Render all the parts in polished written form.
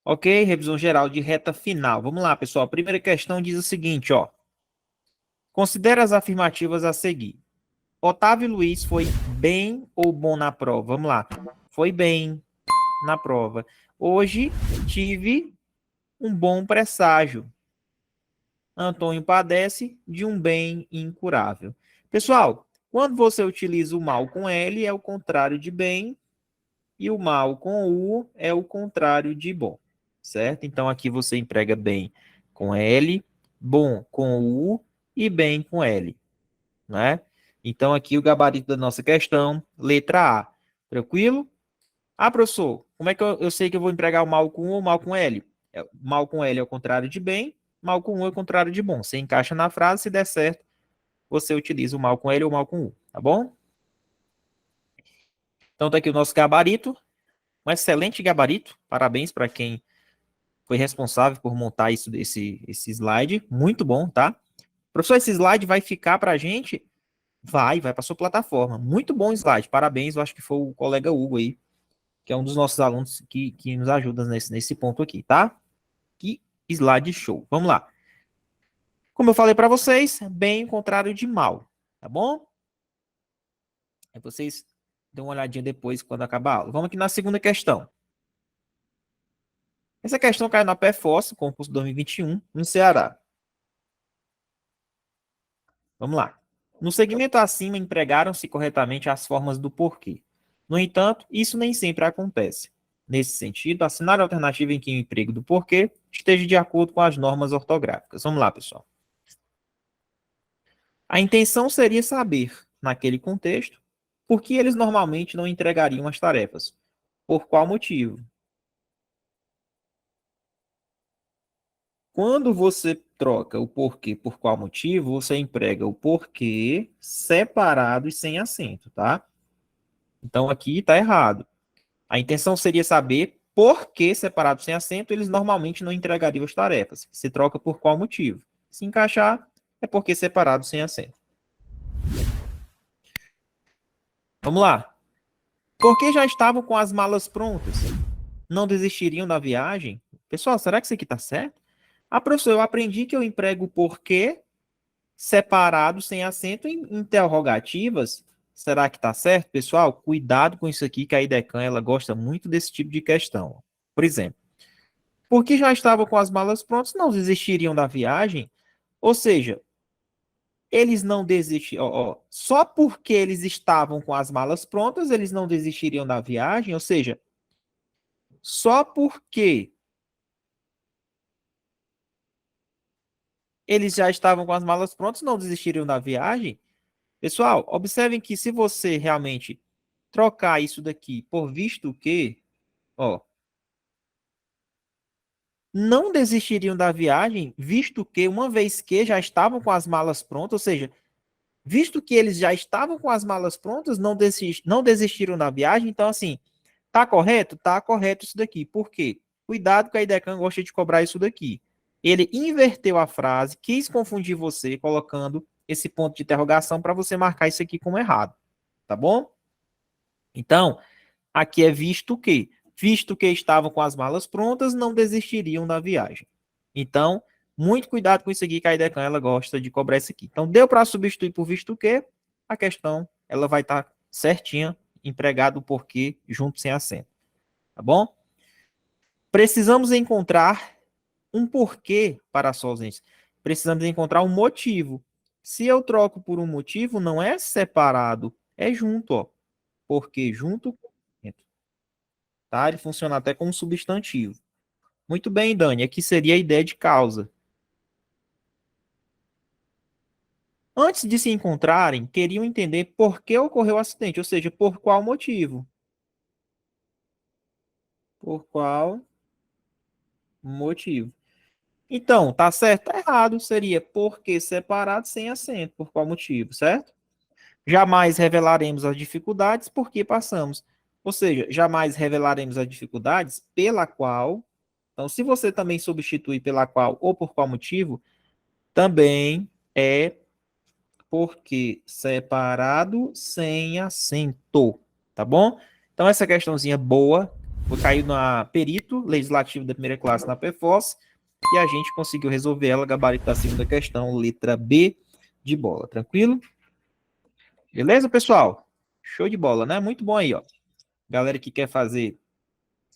Ok? Revisão geral de reta final. Vamos lá, pessoal. A primeira questão diz o seguinte, ó. Considere as afirmativas a seguir. Otávio Luiz foi bem ou bom na prova? Vamos lá. Foi bem na prova. Hoje tive um bom presságio. Antônio padece de um bem incurável. Pessoal, quando você utiliza o mal com L, é o contrário de bem, e o mal com U é o contrário de bom, certo? Então aqui você emprega bem com L, bom com U e bem com L, né? Então aqui o gabarito da nossa questão, letra A. Tranquilo? Ah, professor, como é que eu sei que eu vou empregar o mal com U ou mal com L? Mal com L é o contrário de bem, mal com U é o contrário de bom. Você encaixa na frase, se der certo, você utiliza o mal com L ou mal com U, tá bom? Então tá aqui o nosso gabarito, um excelente gabarito. Parabéns para quem foi responsável por montar esse slide. Muito bom, tá? Professor, esse slide vai ficar para a gente? Vai para sua plataforma. Muito bom slide. Parabéns, eu acho que foi o colega Hugo aí, que é um dos nossos alunos que nos ajuda nesse ponto aqui, tá? Que slide show. Vamos lá. Como eu falei para vocês, bem o contrário de mal, tá bom? Aí vocês dão uma olhadinha depois quando acabar a aula. Vamos aqui na segunda questão. Essa questão caiu na PFOS, concurso 2021, no Ceará. Vamos lá. No segmento acima, empregaram-se corretamente as formas do porquê. No entanto, isso nem sempre acontece. Nesse sentido, assinar a alternativa em que o emprego do porquê esteja de acordo com as normas ortográficas. Vamos lá, pessoal. A intenção seria saber, naquele contexto, por que eles normalmente não entregariam as tarefas. Por qual motivo? Quando você troca o porquê por qual motivo, você emprega o porquê separado e sem acento, tá? Então aqui está errado. A intenção seria saber por que separado sem acento eles normalmente não entregariam as tarefas. Se troca por qual motivo? Se encaixar, é porque separado sem acento. Vamos lá. Porque já estavam com as malas prontas? Não desistiriam da viagem? Pessoal, será que isso aqui está certo? Ah, professor, eu aprendi que eu emprego o porquê separado sem acento em interrogativas. Será que está certo, pessoal? Cuidado com isso aqui, que a IDECAN ela gosta muito desse tipo de questão. Por exemplo, porque já estavam com as malas prontas, não desistiriam da viagem. Ou seja, eles não desistiram. Só porque eles estavam com as malas prontas, eles não desistiriam da viagem. Ou seja, só porque eles já estavam com as malas prontas, não desistiriam da viagem. Pessoal, observem que se você realmente trocar isso daqui por visto que, ó, não desistiriam da viagem, visto que, uma vez que já estavam com as malas prontas, ou seja, visto que eles já estavam com as malas prontas, não desistiram da viagem, então assim, tá correto? Tá correto isso daqui. Por quê? Cuidado que a IDECAN gosta de cobrar isso daqui. Ele inverteu a frase, quis confundir você, colocando esse ponto de interrogação para você marcar isso aqui como errado, tá bom? Então, aqui é visto que estavam com as malas prontas, não desistiriam da viagem. Então, muito cuidado com isso aqui, que a IDECAN ela gosta de cobrar isso aqui. Então, deu para substituir por visto que, a questão ela vai estar certinha, empregado o porquê junto sem acento, tá bom? Precisamos encontrar um porquê para a sua ausência. Precisamos encontrar um motivo. Se eu troco por um motivo, não é separado, é junto, ó. Porque junto com acento, tá? Ele funciona até como substantivo. Muito bem, Dani, aqui seria a ideia de causa. Antes de se encontrarem, queriam entender por que ocorreu o acidente, ou seja, por qual motivo. Por qual motivo. Então, tá certo? Tá errado. Seria porque separado sem acento. Por qual motivo, certo? Jamais revelaremos as dificuldades porque passamos. Ou seja, jamais revelaremos as dificuldades pela qual. Então, se você também substitui pela qual ou por qual motivo, também é porque separado sem acento, tá bom? Então essa questãozinha boa, caiu na perito legislativo da primeira classe na PFOS e a gente conseguiu resolver ela, gabarito da segunda questão, letra B de bola. Tranquilo? Beleza, pessoal? Show de bola, né? Muito bom aí, ó. Galera que quer fazer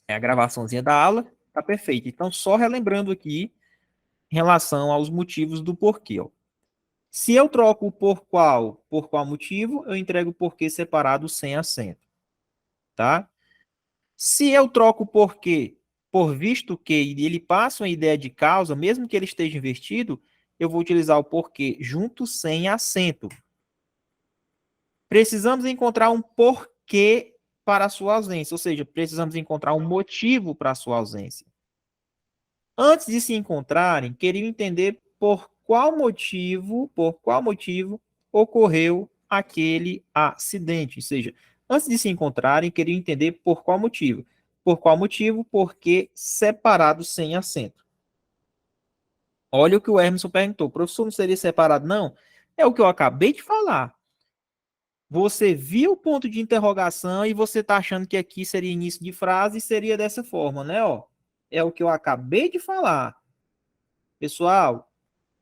a gravaçãozinha da aula, tá perfeito. Então, só relembrando aqui em relação aos motivos do porquê, ó. Se eu troco o por qual motivo, eu entrego o porquê separado sem acento, tá? Se eu troco o porquê por visto que e ele passa uma ideia de causa, mesmo que ele esteja invertido, eu vou utilizar o porquê junto sem acento. Precisamos encontrar um porquê para a sua ausência, ou seja, precisamos encontrar um motivo para a sua ausência. Antes de se encontrarem, queriam entender por qual motivo ocorreu aquele acidente. Ou seja, antes de se encontrarem, queriam entender por qual motivo. Por qual motivo? Porque separado sem acento. Olha o que o Emerson perguntou. Professor, não seria separado, não? É o que eu acabei de falar. Você viu o ponto de interrogação e você está achando que aqui seria início de frase e seria dessa forma, né? Ó, é o que eu acabei de falar. Pessoal,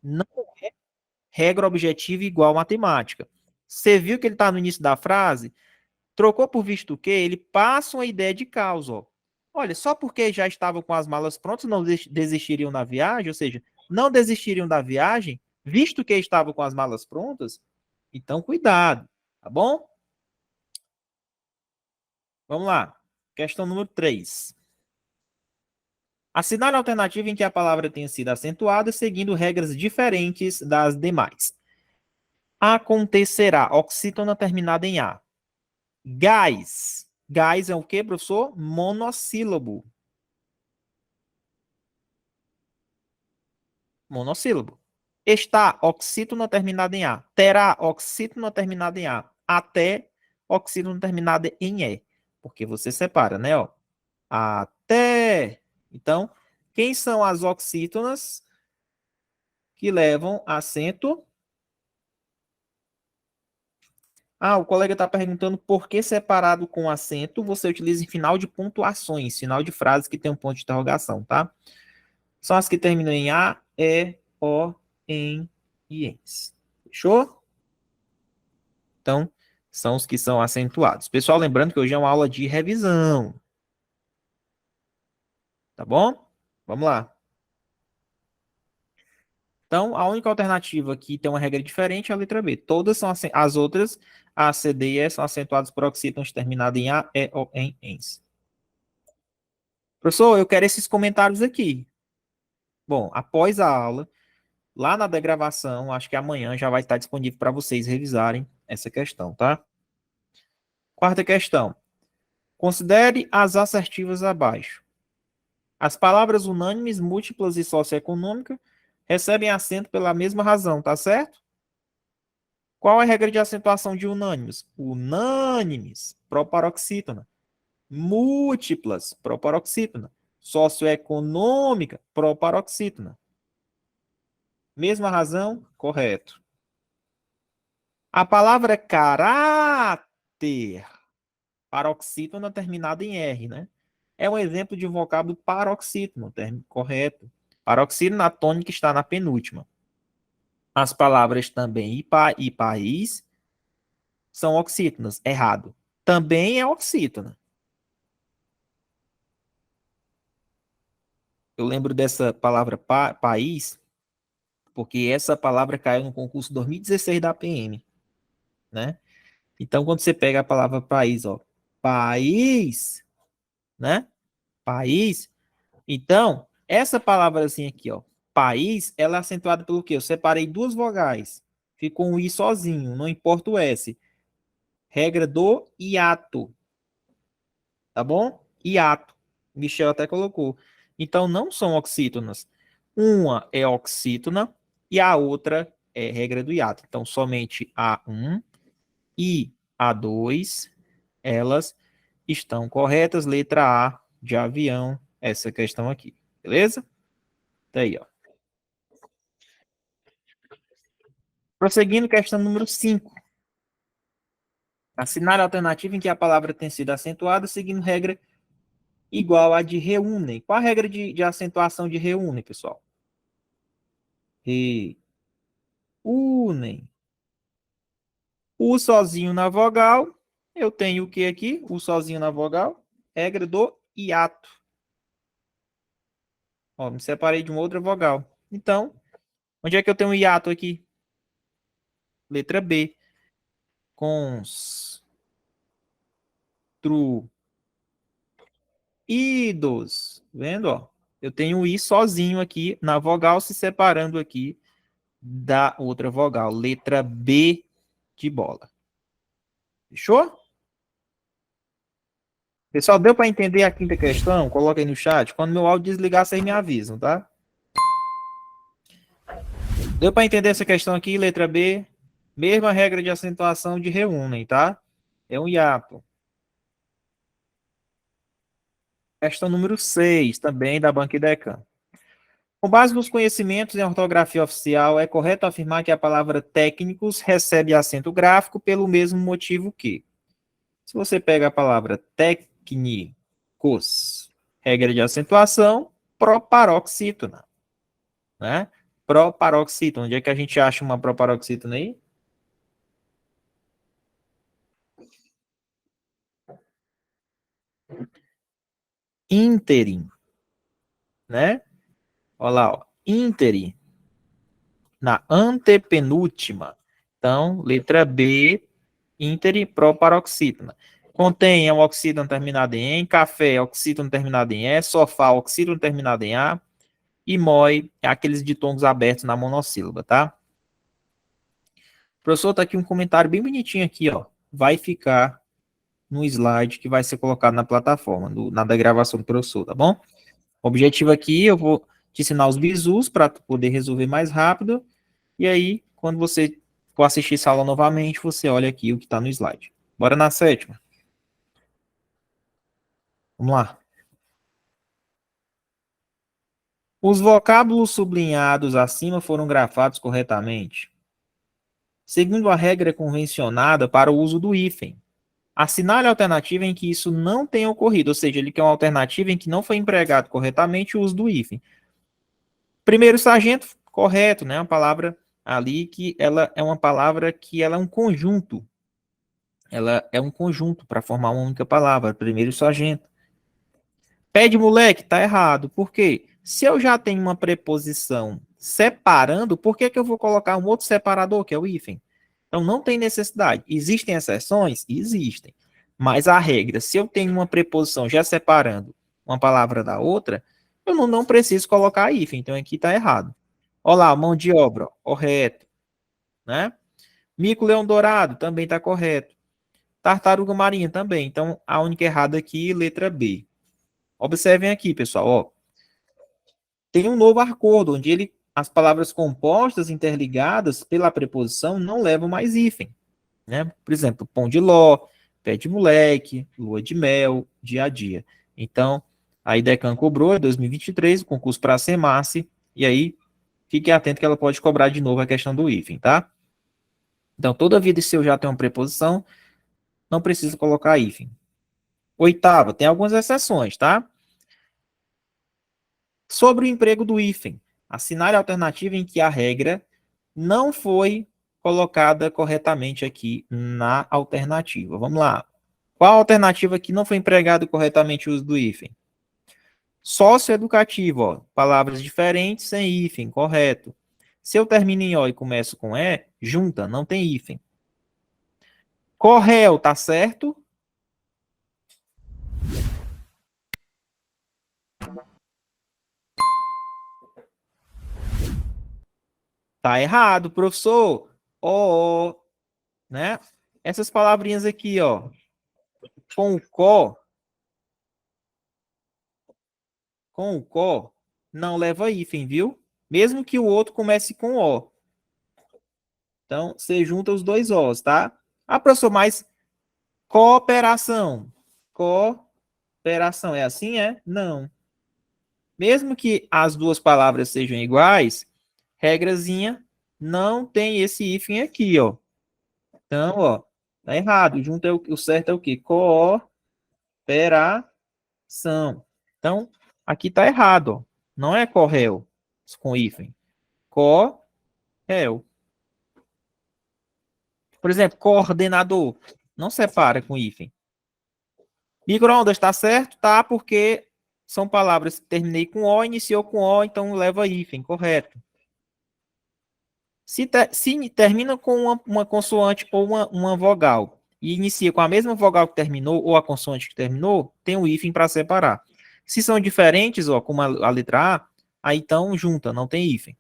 não é regra objetiva igual matemática. Você viu que ele está no início da frase? Trocou por visto que ele passa uma ideia de causa. Ó. Olha, só porque já estavam com as malas prontas, não desistiriam da viagem, ou seja, não desistiriam da viagem, visto que estavam com as malas prontas. Então, cuidado, tá bom? Vamos lá. Questão número 3. Assinale a alternativa em que a palavra tenha sido acentuada, seguindo regras diferentes das demais. Acontecerá. Oxítona terminada em A. Gás. Gás é o quê, professor? Monossílabo. Monossílabo. Está oxítona terminada em A. Terá oxítona terminada em A. Até oxítona terminada em E. Porque você separa, né? Ó. Até. Então, quem são as oxítonas que levam acento? Ah, o colega está perguntando por que separado com acento você utiliza em final de pontuações, final de frases que tem um ponto de interrogação, tá? São as que terminam em A, E, O, em e ens. Fechou? Então, são os que são acentuados. Pessoal, lembrando que hoje é uma aula de revisão. Tá bom? Vamos lá. Então, a única alternativa que tem uma regra diferente é a letra B. Todas são as outras, A, C, D e E, são acentuados por oxítonos terminados em A, E, O, em, ens. Professor, eu quero esses comentários aqui. Bom, após a aula, lá na degravação, acho que amanhã já vai estar disponível para vocês revisarem essa questão, tá? Quarta questão. Considere as assertivas abaixo. As palavras unânimes, múltiplas e socioeconômica recebem acento pela mesma razão, tá certo? Qual é a regra de acentuação de unânimes? Unânimes, proparoxítona. Múltiplas, proparoxítona. Socioeconômica, proparoxítona. Mesma razão? Correto. A palavra caráter, paroxítona terminada em R, né? É um exemplo de um vocábulo paroxítono, termo correto. Paroxítona, a tônica está na penúltima. As palavras também e país são oxítonas. Errado. Também é oxítona. Eu lembro dessa palavra país, porque essa palavra caiu no concurso 2016 da PM, né? Então, quando você pega a palavra país, ó, país, né? País. Então, essa palavra assim aqui, ó, país, ela é acentuada pelo quê? Eu separei duas vogais. Ficou um i sozinho, não importa o s. Regra do hiato. Tá bom? Hiato. Michel até colocou. Então, não são oxítonas. Uma é oxítona e a outra é regra do hiato. Então, somente A1 e A2, elas estão corretas. Letra A de avião, essa questão aqui. Beleza? Tá aí, ó. Prosseguindo, questão número 5. Assinale a alternativa em que a palavra tem sido acentuada, seguindo regra igual a de reúnem. Qual a regra de acentuação de reúnem, pessoal? Reúnem. O sozinho na vogal. Eu tenho o que aqui? O sozinho na vogal. Regra do hiato. Ó, me separei de uma outra vogal. Então, onde é que eu tenho um hiato aqui? Letra B. Construídos. Vendo, ó? Eu tenho o I sozinho aqui na vogal, se separando aqui da outra vogal. Letra B de bola. Fechou? Pessoal, deu para entender a quinta questão? Coloca aí no chat. Quando meu áudio desligar, vocês me avisam, tá? Deu para entender essa questão aqui, letra B? Mesma regra de acentuação de reúnem, tá? É um hiato. Questão número 6, também da Banca Idecam. Com base nos conhecimentos em ortografia oficial, é correto afirmar que a palavra técnicos recebe acento gráfico pelo mesmo motivo que, se você pega a palavra técnicos, regra de acentuação, proparoxítona, né? Proparoxítona. Onde é que a gente acha uma proparoxítona aí? Ínterim, né? Olha lá, ó. Ínterim, na antepenúltima. Então, letra B, ínterim proparoxítona. Contém um oxítono terminado em café, oxítono terminado em E, sofá, oxítono terminado em A, e mói é aqueles ditongos abertos na monossílaba, tá? Professor, tá aqui um comentário bem bonitinho aqui, ó. Vai ficar no slide que vai ser colocado na plataforma, na da gravação do professor, tá bom? O objetivo aqui, eu vou te ensinar os bizus para poder resolver mais rápido, e aí, quando você for assistir essa aula novamente, você olha aqui o que está no slide. Bora na sétima. Vamos lá. Os vocábulos sublinhados acima foram grafados corretamente, segundo a regra convencionada para o uso do hífen. Assinale a alternativa em que isso não tenha ocorrido, ou seja, ele quer uma alternativa em que não foi empregado corretamente o uso do hífen. Primeiro sargento, correto, né? Uma palavra ali que ela é uma palavra que ela é um conjunto. Ela é um conjunto para formar uma única palavra. Primeiro sargento. Pé de moleque, tá errado. Por quê? Se eu já tenho uma preposição separando, por que que eu vou colocar um outro separador, que é o hífen? Então não tem necessidade. Existem exceções? Existem. Mas a regra, se eu tenho uma preposição já separando uma palavra da outra, eu não preciso colocar hífen. Então aqui está errado. Olha lá, mão de obra, correto, né? Mico-leão dourado, também está correto. Tartaruga marinha também. Então a única errada aqui, letra B. Observem aqui, pessoal, ó. Tem um novo acordo, onde as palavras compostas interligadas pela preposição não levam mais hífen, né? Por exemplo, pão de ló, pé de moleque, lua de mel, dia a dia. Então, a IDECAN cobrou em 2023 o concurso para a SEMASSE, e aí fique atento que ela pode cobrar de novo a questão do hífen, tá? Então, toda vida se eu já tenho uma preposição, não preciso colocar hífen. Oitava, tem algumas exceções, tá? Sobre o emprego do hífen, assinale a alternativa em que a regra não foi colocada corretamente aqui na alternativa. Vamos lá. Qual a alternativa que não foi empregado corretamente o uso do hífen? Socioeducativo, ó, palavras diferentes sem hífen, correto. Se eu termino em O e começo com E, junta, não tem hífen. Correu, tá certo? Tá errado, professor. Ó, né? Essas palavrinhas aqui, ó, com o có, não leva hífen, viu? Mesmo que o outro comece com O. Então, você junta os dois Os, tá? Ah, professor, mas cooperação. Cooperação é assim, é? Não. Mesmo que as duas palavras sejam iguais, regrazinha, não tem esse hífen aqui, ó. Então, ó, tá errado. Junto é o certo é o quê? Cooperação. São. Então, aqui está errado. Ó. Não é corréu com hífen. Corréu. Por exemplo, coordenador. Não separa com hífen. Micro-ondas está certo? Tá, porque são palavras que terminei com O, iniciou com O, então leva hífen, correto. Se termina com uma consoante ou uma vogal e inicia com a mesma vogal que terminou ou a consoante que terminou, tem um hífen para separar. Se são diferentes, ó, como a letra A, aí então junta, não tem hífen.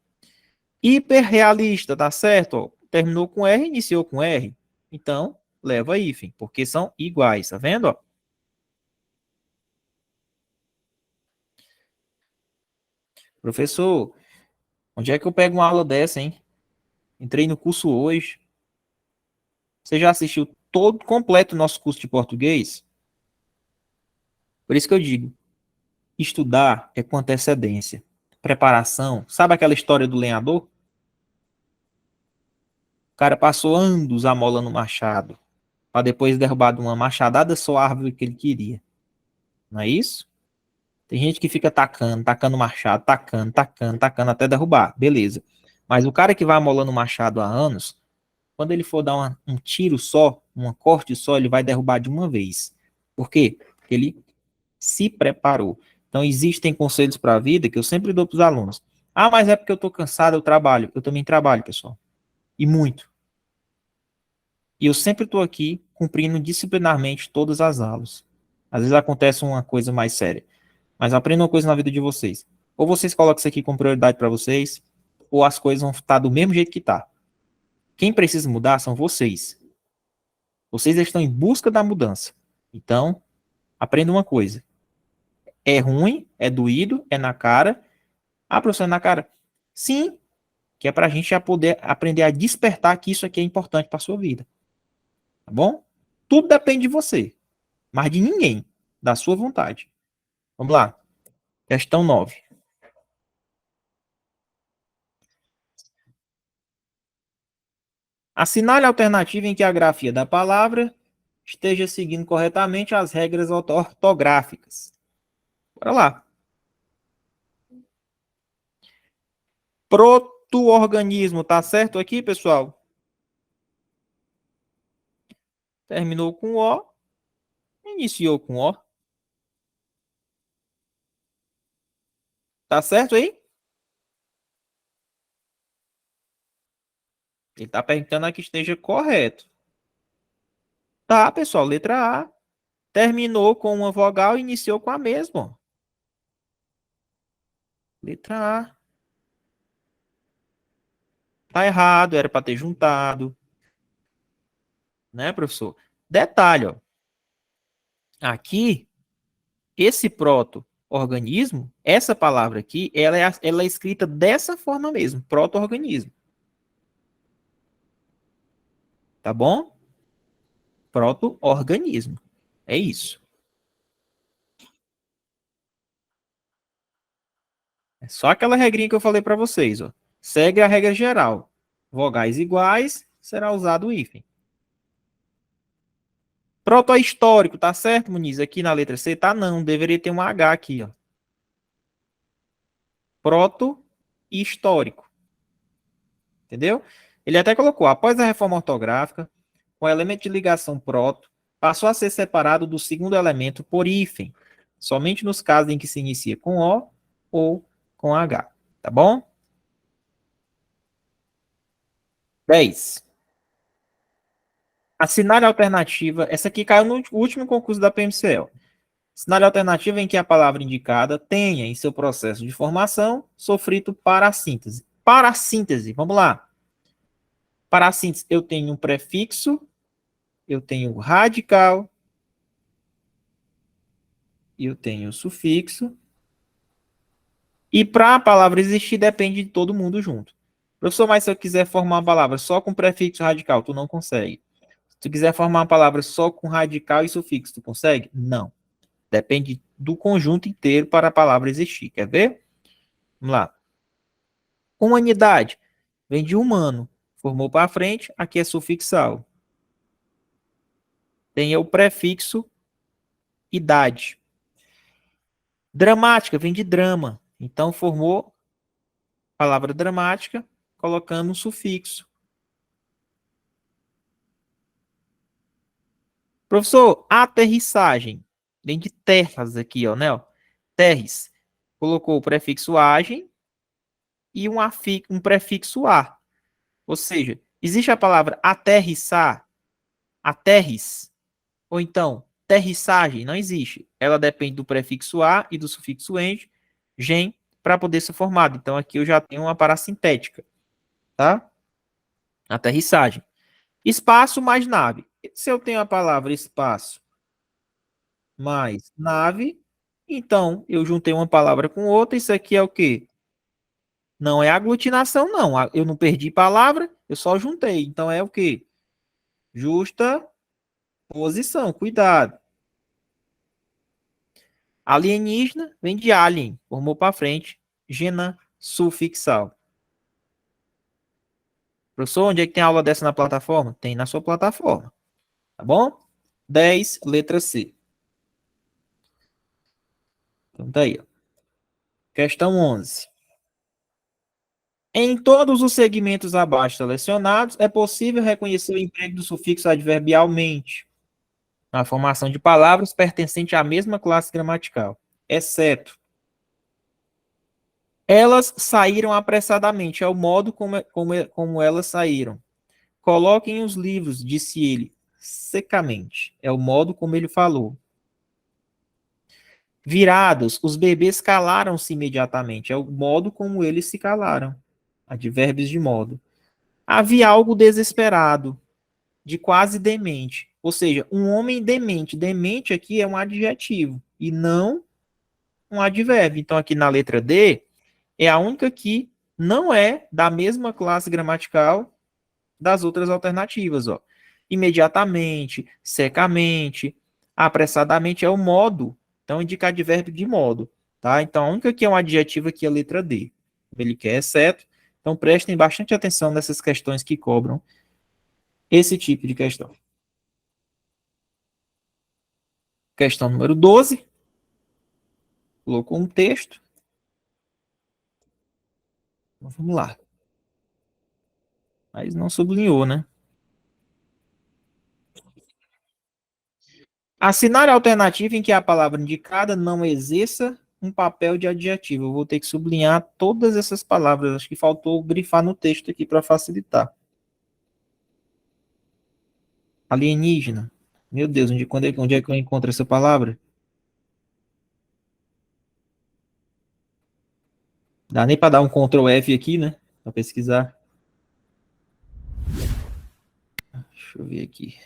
Hiperrealista, tá certo? Ó, terminou com R, iniciou com R. Então, leva hífen, porque são iguais, tá vendo? Ó? Professor, onde é que eu pego uma aula dessa, hein? Entrei no curso hoje. Você já assistiu todo completo o nosso curso de português? Por isso que eu digo, estudar é com antecedência. Preparação. Sabe aquela história do lenhador? O cara passou anos amolando o machado para depois derrubar de uma machadada só a árvore que ele queria. Não é isso? Tem gente que fica tacando machado, tacando até derrubar. Beleza. Mas o cara que vai amolando o machado há anos, quando ele for dar um tiro só, um corte só, ele vai derrubar de uma vez. Por quê? Porque ele se preparou. Então, existem conselhos para a vida que eu sempre dou para os alunos. Ah, mas é porque eu estou cansado, eu trabalho. Eu também trabalho, pessoal. E muito. E eu sempre estou aqui cumprindo disciplinarmente todas as aulas. Às vezes acontece uma coisa mais séria. Mas aprenda uma coisa na vida de vocês. Ou vocês colocam isso aqui como prioridade para vocês, ou as coisas vão estar do mesmo jeito que está. Quem precisa mudar são vocês. Vocês estão em busca da mudança. Então, aprenda uma coisa. É ruim, é doído, é na cara. Ah, professor, é na cara? Sim, que é para a gente já poder aprender a despertar que isso aqui é importante para a sua vida. Tá bom? Tudo depende de você, mas de ninguém, da sua vontade. Vamos lá. Questão 9. Assinale a alternativa em que a grafia da palavra esteja seguindo corretamente as regras ortográficas. Bora lá. Proto-organismo, tá certo aqui, pessoal? Terminou com O, iniciou com O. Tá certo aí? Ele tá perguntando aqui que esteja correto. Tá, pessoal, letra A. Terminou com uma vogal e iniciou com a mesma. Letra A. Tá errado, era para ter juntado. Né, professor? Detalhe, ó. Aqui, esse proto-organismo, essa palavra aqui, ela é escrita dessa forma mesmo, proto-organismo. Tá bom? Proto-organismo. É isso. É só aquela regrinha que eu falei para vocês, ó. Segue a regra geral. Vogais iguais, será usado o hífen. Proto-histórico, tá certo, Muniz? Aqui na letra C, tá não. Deveria ter um H aqui, ó. Proto-histórico. Entendeu? Ele até colocou, após a reforma ortográfica, o elemento de ligação proto passou a ser separado do segundo elemento por hífen, somente nos casos em que se inicia com O ou com H. Tá bom? 10. Assinale a alternativa. Essa aqui caiu no último concurso da PMCL. Assinale a alternativa em que a palavra indicada tenha em seu processo de formação sofrido parassíntese. Parassíntese, vamos lá. Parassíntese, eu tenho um prefixo, eu tenho radical, eu tenho sufixo. E para a palavra existir, depende de todo mundo junto. Professor, mas se eu quiser formar uma palavra só com prefixo radical, tu não consegue. Se tu quiser formar uma palavra só com radical e sufixo, tu consegue? Não. Depende do conjunto inteiro para a palavra existir. Quer ver? Vamos lá. Humanidade. Vem de humano. Formou para frente, aqui é sufixal. Tem o prefixo idade. Dramática vem de drama. Então, formou a palavra dramática, colocando um sufixo. Professor, aterrissagem. Vem de terras aqui, ó, né? Ó. Terres. Colocou o prefixo agem e um prefixo a. Ou seja, existe a palavra aterrissar, aterris, ou então terrissagem, não existe. Ela depende do prefixo a e do sufixo gen, para poder ser formado. Então aqui eu já tenho uma parassintética, tá? Aterrissagem. Espaço mais nave. Se eu tenho a palavra espaço mais nave, então eu juntei uma palavra com outra, isso aqui é o quê? Não é aglutinação, não. Eu não perdi palavra, eu só juntei. Então é o quê? Justa posição, cuidado. Alienígena vem de alien, formou para frente, gena sufixal. Professor, onde é que tem aula dessa na plataforma? Tem na sua plataforma, tá bom? 10, letra C. Então tá aí, ó. Questão 11. Em todos os segmentos abaixo selecionados, é possível reconhecer o emprego do sufixo adverbialmente na formação de palavras pertencentes à mesma classe gramatical, exceto elas saíram apressadamente, é o modo como elas saíram. Coloquem os livros, disse ele, secamente. É o modo como ele falou. Virados, os bebês calaram-se imediatamente. É o modo como eles se calaram. Advérbios de modo. Havia algo desesperado, de quase demente. Ou seja, um homem demente. Demente aqui é um adjetivo e não um advérbio. Então, aqui na letra D, é a única que não é da mesma classe gramatical das outras alternativas, ó. Imediatamente, secamente, apressadamente é o modo. Então, indica advérbio de modo, tá? Então, a única que é um adjetivo aqui é a letra D. Ele quer exceto. Então, prestem bastante atenção nessas questões que cobram esse tipo de questão. Questão número 12. Colocou um texto. Então, vamos lá. Mas não sublinhou, né? Assinar a alternativa em que a palavra indicada não exerça um papel de adjetivo. Eu vou ter que sublinhar todas essas palavras. Acho que faltou grifar no texto aqui para facilitar. Alienígena. Meu Deus, onde é que eu encontro essa palavra? Dá nem para dar um Ctrl F aqui, né? Para pesquisar. Deixa eu ver aqui.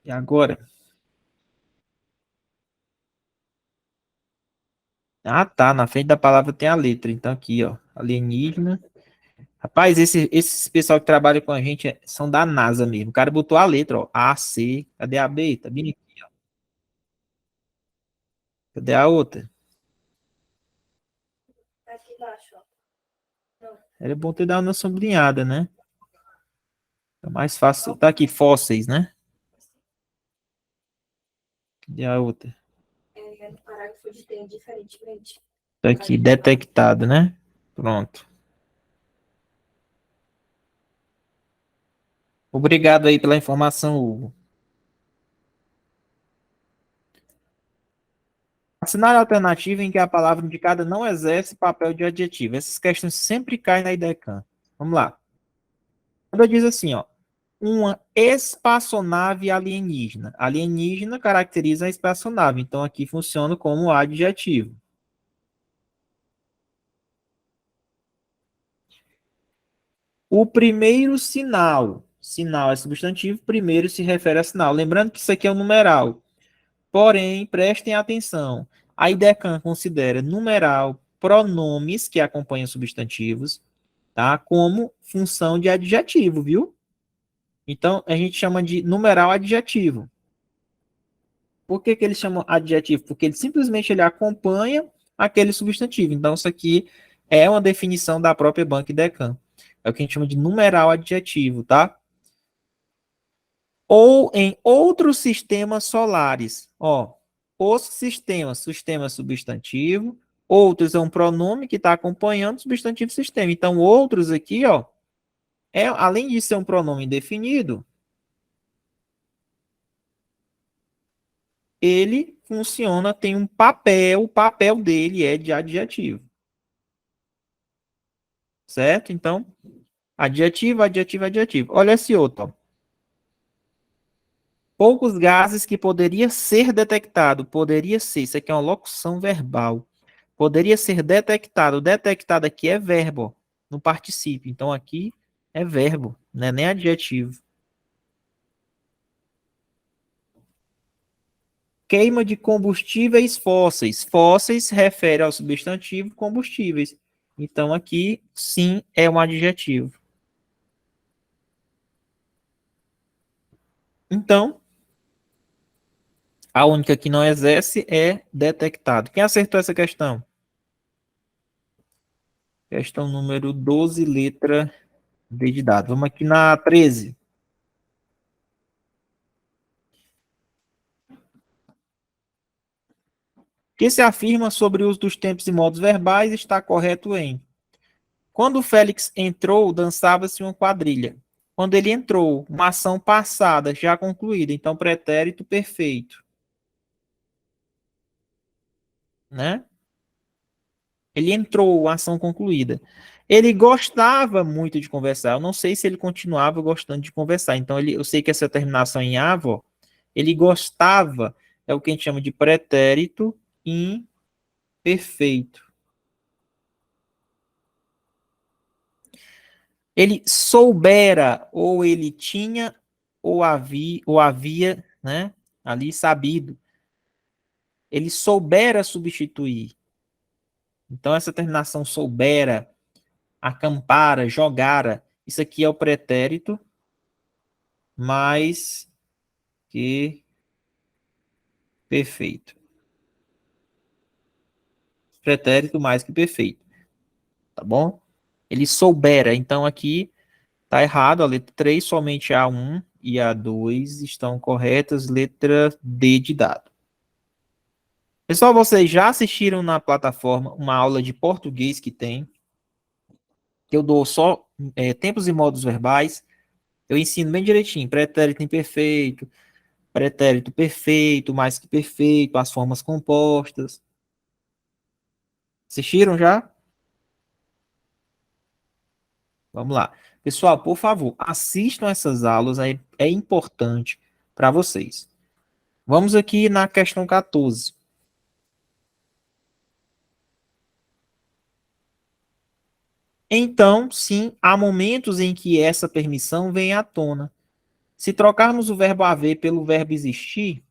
E agora? Ah, tá. Na frente da palavra tem a letra. Então aqui, ó. Alienígena. Rapaz, esses pessoal que trabalha com a gente são da NASA mesmo. O cara botou a letra, ó. A, C. Cadê a B? Tá bem aqui, ó. Cadê a outra? Aqui embaixo, ó. Era bom ter dado uma sublinhada, né? É mais fácil. Tá aqui, fósseis, né? Cadê a outra? É, no parágrafo de tem diferentemente. Tá aqui, detectado, né? Pronto. Obrigado aí pela informação, Hugo. Assinar a alternativa em que a palavra indicada não exerce papel de adjetivo. Essas questões sempre caem na IDECAM. Vamos lá. Quando diz assim, ó, uma espaçonave alienígena. Alienígena caracteriza a espaçonave, então aqui funciona como adjetivo. O primeiro sinal, sinal é substantivo, primeiro se refere a sinal. Lembrando que isso aqui é um numeral. Porém, prestem atenção. A IDECAM considera numeral pronomes que acompanham substantivos, tá? Como função de adjetivo, viu? Então, a gente chama de numeral adjetivo. Por que eles chamam adjetivo? Porque ele acompanha aquele substantivo. Então, isso aqui é uma definição da própria Banca IDECAM. É o que a gente chama de numeral adjetivo, tá? ou em outros sistemas solares. Ó, os sistemas, sistema substantivo, outros é um pronome que está acompanhando o substantivo sistema. Então, outros aqui, ó, além de ser um pronome indefinido, ele funciona, tem um papel, o papel dele é de adjetivo. Certo? Então, adjetivo, adjetivo, adjetivo. Olha esse outro, ó. Poucos gases que poderia ser detectado. Poderia ser. Isso aqui é uma locução verbal. Poderia ser detectado. Detectado aqui é verbo, no particípio. Então, aqui é verbo, não é nem adjetivo. Queima de combustíveis fósseis. Fósseis refere ao substantivo combustíveis. Então, aqui, sim, é um adjetivo. Então, a única que não exerce é detectado. Quem acertou essa questão? Questão número 12, letra D de dado. Vamos aqui na 13. Que se afirma sobre o uso dos tempos e modos verbais está correto em. Quando o Félix entrou, dançava-se uma quadrilha. Quando ele entrou, uma ação passada, já concluída. Então, pretérito perfeito. Né? Ele entrou, uma ação concluída. Ele gostava muito de conversar. Eu não sei se ele continuava gostando de conversar. Então, eu sei que essa terminação em avo, ele gostava, é o que a gente chama de pretérito imperfeito. Ele soubera, ou ele tinha, ou havia, né, ali sabido. Ele soubera substituir. Então, essa terminação soubera, acampara, jogara, isso aqui é o pretérito mais que perfeito. Pretérito mais que perfeito. Tá bom? Ele soubera. Então, aqui tá errado. A letra 3, somente a 1 e a 2 estão corretas. Letra D de dado. Pessoal, vocês já assistiram na plataforma uma aula de português que eu dou só tempos e modos verbais. Eu ensino bem direitinho, pretérito imperfeito, pretérito perfeito, mais que perfeito, as formas compostas. Assistiram já? Vamos lá. Pessoal, por favor, assistam essas aulas, é importante para vocês. Vamos aqui na questão 14. Então, sim, há momentos em que essa permissão vem à tona. Se trocarmos o verbo haver pelo verbo existir,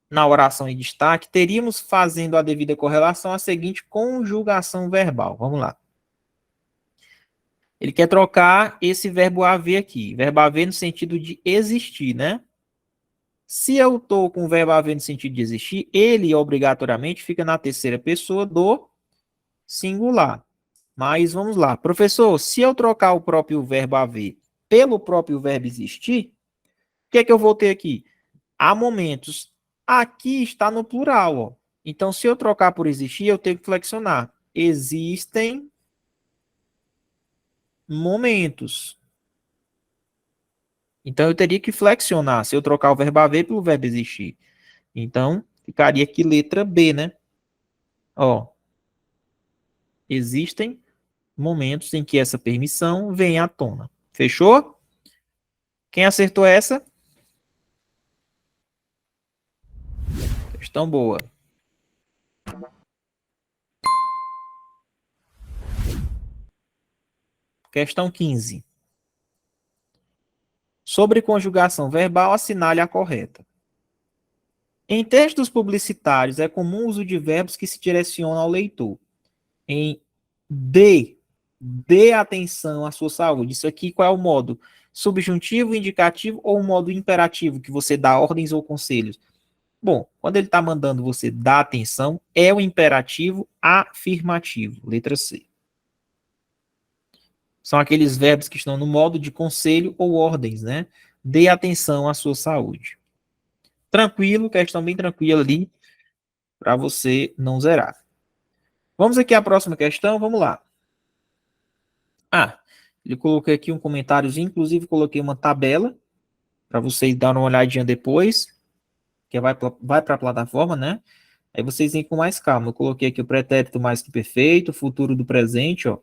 na oração em destaque, teríamos, fazendo a devida correlação, a seguinte conjugação verbal. Vamos lá. Ele quer trocar esse verbo haver aqui. Verbo haver no sentido de existir, né? Se eu estou com o verbo haver no sentido de existir, ele obrigatoriamente fica na terceira pessoa do singular. Mas vamos lá. Professor, se eu trocar o próprio verbo haver pelo próprio verbo existir, o que é que eu vou ter aqui? Há momentos. Aqui está no plural, ó. Então, se eu trocar por existir, eu tenho que flexionar. Existem momentos. Então, eu teria que flexionar se eu trocar o verbo haver pelo verbo existir. Então, ficaria aqui letra B, né? Ó, existem momentos em que essa permissão vem à tona. Fechou? Quem acertou essa? Questão boa. Questão 15. Sobre conjugação verbal, assinale a correta. Em textos publicitários, é comum o uso de verbos que se direcionam ao leitor. Em dê atenção à sua saúde. Isso aqui, qual é o modo? Subjuntivo, indicativo ou o modo imperativo, que você dá ordens ou conselhos? Bom, quando ele está mandando você dar atenção, é o imperativo afirmativo, letra C. São aqueles verbos que estão no modo de conselho ou ordens, né? dê atenção à sua saúde. Tranquilo, questão bem tranquila ali, para você não zerar. Vamos aqui à próxima questão, vamos lá. Ele coloquei aqui um comentáriozinho, inclusive coloquei uma tabela, para vocês darem uma olhadinha depois, que vai para a plataforma, né? Aí vocês vêm com mais calma. Eu coloquei aqui o pretérito mais que perfeito, o futuro do presente, ó.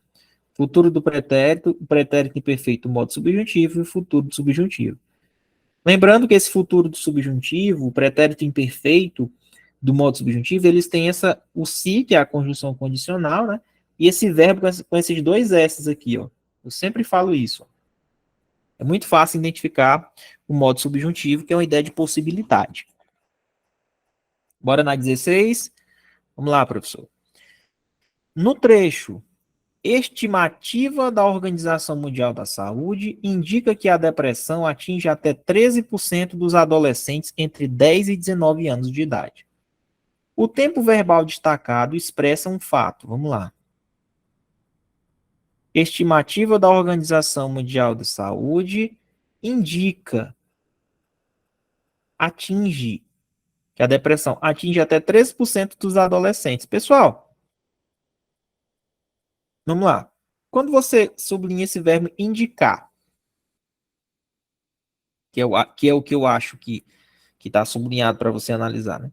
Futuro do pretérito, o pretérito imperfeito, o modo subjuntivo e o futuro do subjuntivo. Lembrando que esse futuro do subjuntivo, o pretérito imperfeito do modo subjuntivo, eles têm o se, que é a conjunção condicional, né? E esse verbo com esses dois S's aqui, ó. Eu sempre falo isso. Ó. É muito fácil identificar o modo subjuntivo, que é uma ideia de possibilidade. Bora na 16. Vamos lá, professor. No trecho, estimativa da Organização Mundial da Saúde indica que a depressão atinge até 13% dos adolescentes entre 10 e 19 anos de idade. O tempo verbal destacado expressa um fato. Vamos lá. Estimativa da Organização Mundial da Saúde indica, atinge, que a depressão atinge até 13% dos adolescentes. Pessoal, vamos lá. Quando você sublinha esse verbo indicar, que é o que eu acho que está sublinhado para você analisar, né?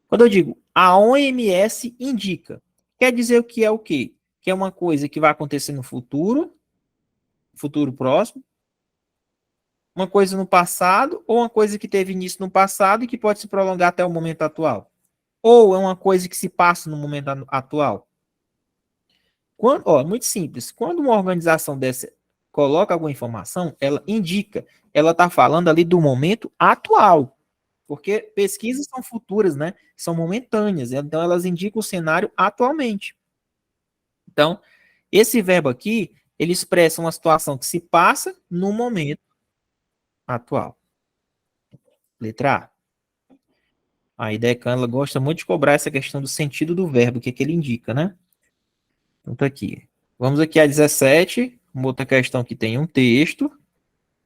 Quando eu digo a OMS indica, quer dizer o que é o quê? Que é uma coisa que vai acontecer no futuro próximo, uma coisa no passado, ou uma coisa que teve início no passado e que pode se prolongar até o momento atual. Ou é uma coisa que se passa no momento atual. Muito simples. Quando uma organização dessa coloca alguma informação, ela indica, ela está falando ali do momento atual. Porque pesquisas são futuras, né? São momentâneas. Então, elas indicam o cenário atualmente. Então, esse verbo aqui, ele expressa uma situação que se passa no momento atual. Letra A. A Idecan, ela gosta muito de cobrar essa questão do sentido do verbo, o que ele indica, né? Então, tá aqui. Vamos aqui a 17, uma outra questão que tem um texto,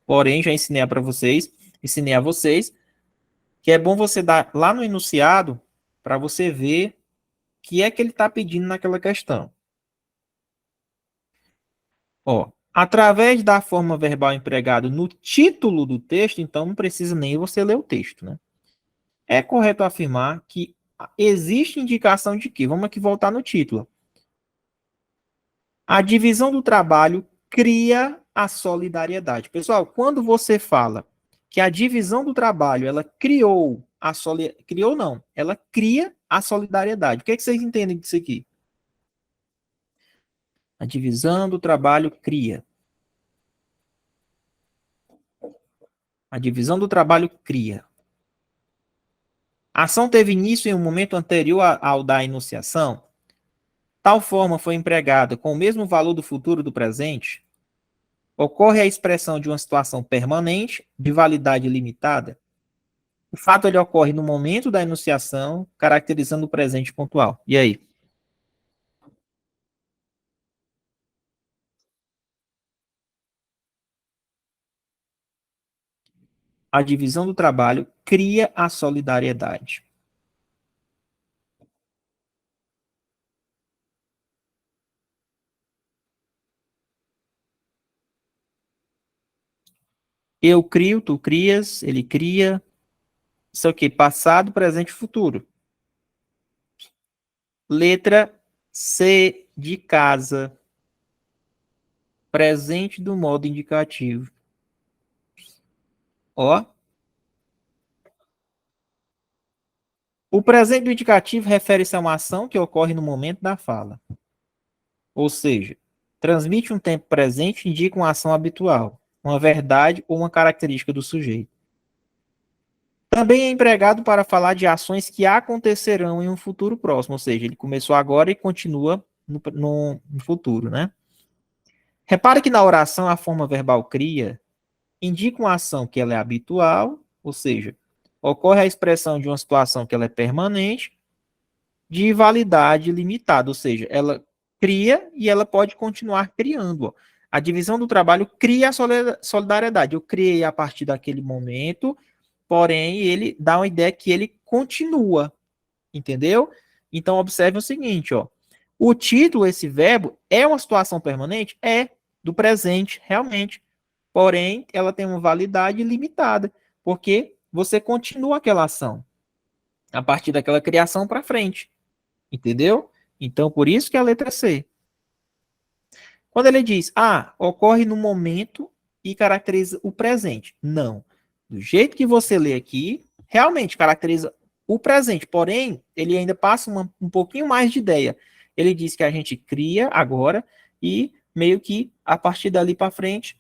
porém, já ensinei a vocês, que é bom você dar lá no enunciado para você ver o que é que ele está pedindo naquela questão. Ó, através da forma verbal empregada no título do texto, então não precisa nem você ler o texto, né? É correto afirmar que existe indicação de que, vamos aqui voltar no título. A divisão do trabalho cria a solidariedade. Pessoal, quando você fala que a divisão do trabalho, ela criou a solidariedade, criou não, ela cria a solidariedade. O que, é que vocês entendem disso aqui? A divisão do trabalho cria. A divisão do trabalho cria. A ação teve início em um momento anterior ao da enunciação? Tal forma foi empregada com o mesmo valor do futuro do presente? Ocorre a expressão de uma situação permanente, de validade limitada? O fato ele ocorre no momento da enunciação, caracterizando o presente pontual. E aí? A divisão do trabalho cria a solidariedade. Eu crio, tu crias, ele cria. Isso aqui, passado, presente e futuro. Letra C de casa. Presente do modo indicativo. Ó. O presente do indicativo refere-se a uma ação que ocorre no momento da fala. Ou seja, transmite um tempo presente e indica uma ação habitual, uma verdade ou uma característica do sujeito. Também é empregado para falar de ações que acontecerão em um futuro próximo, ou seja, ele começou agora e continua no futuro, né? Repare que na oração a forma verbal cria indica uma ação que ela é habitual, ou seja, ocorre a expressão de uma situação que ela é permanente, de validade limitada, ou seja, ela cria e ela pode continuar criando. Ó. A divisão do trabalho cria a solidariedade. Eu criei a partir daquele momento, porém, ele dá uma ideia que ele continua, entendeu? Então, observe o seguinte, ó. O título, esse verbo, é uma situação permanente? É, do presente, realmente. Porém, ela tem uma validade limitada, porque você continua aquela ação a partir daquela criação para frente, entendeu? Então, por isso que é a letra C. Quando ele diz, ocorre no momento e caracteriza o presente. Não. Do jeito que você lê aqui, realmente caracteriza o presente, porém, ele ainda passa um pouquinho mais de ideia. Ele diz que a gente cria agora e meio que a partir dali para frente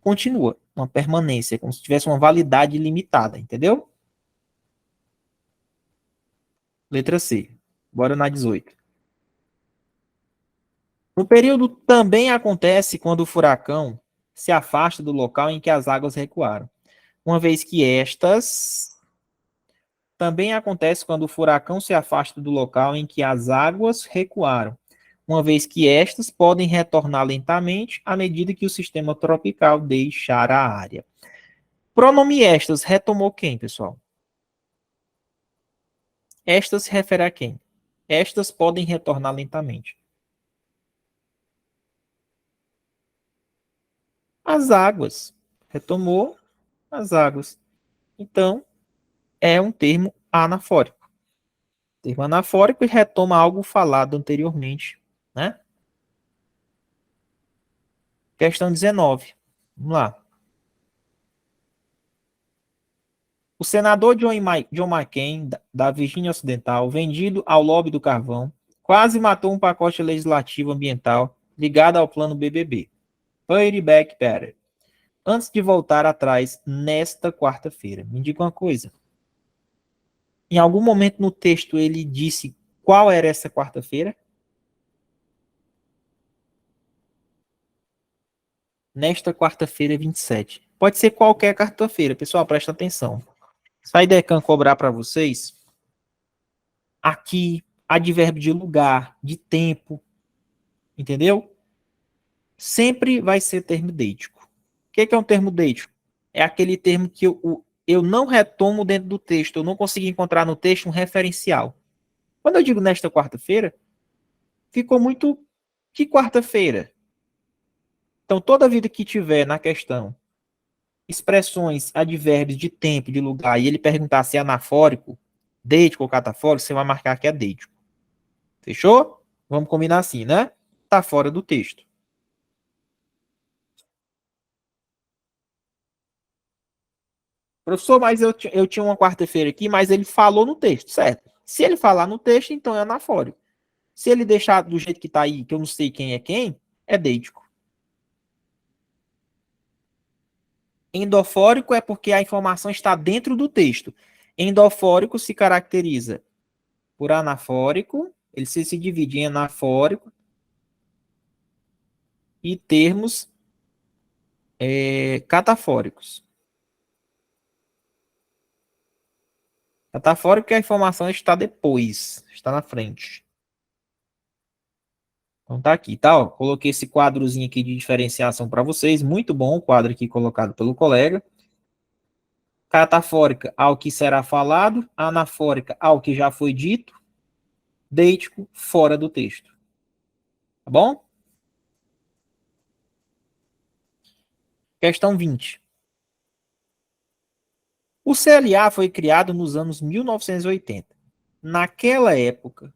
continua uma permanência, como se tivesse uma validade limitada, entendeu? Letra C. Bora na 18. No período também acontece quando o furacão se afasta do local em que as águas recuaram, uma vez que estas também acontece quando o furacão se afasta do local em que as águas recuaram, uma vez que estas podem retornar lentamente à medida que o sistema tropical deixar a área. Pronome estas retomou quem, pessoal? Estas se refere a quem? Estas podem retornar lentamente. As águas. Retomou as águas. Então, é um termo anafórico. Termo anafórico e retoma algo falado anteriormente, né? Questão 19. Vamos lá. O senador John McCain, da Virgínia Ocidental, vendido ao lobby do carvão, quase matou um pacote legislativo ambiental ligado ao plano BBB. Put it back better. Antes de voltar atrás nesta quarta-feira, me diga uma coisa. Em algum momento no texto ele disse qual era essa quarta-feira? Nesta quarta-feira, 27. Pode ser qualquer quarta-feira, pessoal, presta atenção. Se a IDECAN cobrar para vocês, aqui, advérbio de lugar, de tempo, entendeu? Sempre vai ser termo deítico. O que é um termo deítico? É aquele termo que eu não retomo dentro do texto, eu não consigo encontrar no texto um referencial. Quando eu digo nesta quarta-feira, ficou muito que quarta-feira. Então, toda vida que tiver na questão expressões, advérbios de tempo, de lugar, e ele perguntar se é anafórico, deítico ou catafórico, você vai marcar que é deítico. Fechou? Vamos combinar assim, né? Tá fora do texto. Professor, mas eu tinha uma quarta-feira aqui, mas ele falou no texto, certo? Se ele falar no texto, então é anafórico. Se ele deixar do jeito que tá aí, que eu não sei quem, é deítico. Endofórico é porque a informação está dentro do texto. Endofórico se caracteriza por anafórico, ele se divide em anafórico e termos catafóricos. Catafórico é a informação está depois, está na frente. Então tá aqui, tá? Ó, coloquei esse quadrozinho aqui de diferenciação para vocês. Muito bom o quadro aqui colocado pelo colega. Catafórica, ao que será falado. Anafórica, ao que já foi dito. Deítico, fora do texto. Tá bom? Questão 20. O CLA foi criado nos anos 1980. Naquela época,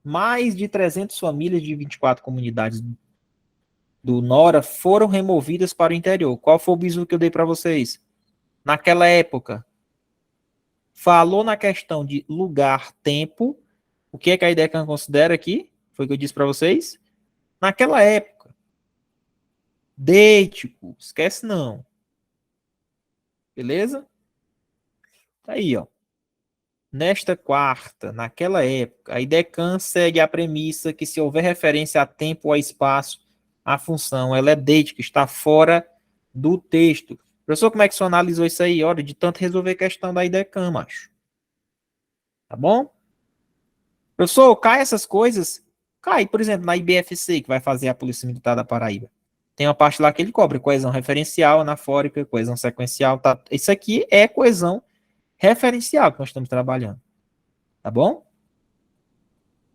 mais de 300 famílias de 24 comunidades do Nora foram removidas para o interior. Qual foi o bizu que eu dei para vocês? Naquela época, falou na questão de lugar, tempo. O que é que a IDECAN considera aqui? Foi o que eu disse para vocês. Naquela época, deítico, esquece não. Beleza? Tá aí, ó. Nesta quarta, naquela época, a IDECAN segue a premissa que se houver referência a tempo ou a espaço, a função ela é deítica, está fora do texto. Professor, como é que o senhor analisou isso aí? Olha, de tanto resolver questão da IDECAN, macho. Tá bom? Professor, cai essas coisas? Cai, por exemplo, na IBFC, que vai fazer a Polícia Militar da Paraíba. Tem uma parte lá que ele cobra coesão referencial, anafórica, coesão sequencial, tá? Isso aqui é coesão referencial que nós estamos trabalhando, tá bom?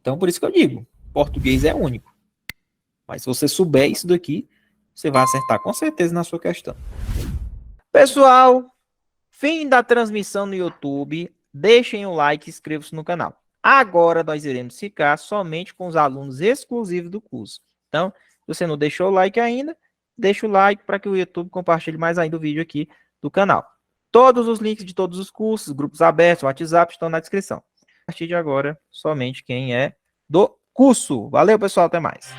Então, por isso que eu digo, português é único. Mas se você souber isso daqui, você vai acertar com certeza na sua questão. Pessoal, fim da transmissão no YouTube. Deixem o like e inscrevam-se no canal. Agora nós iremos ficar somente com os alunos exclusivos do curso. Então, se você não deixou o like ainda, deixa o like para que o YouTube compartilhe mais ainda o vídeo aqui do canal. Todos os links de todos os cursos, grupos abertos, WhatsApp estão na descrição. A partir de agora, somente quem é do curso. Valeu, pessoal, até mais.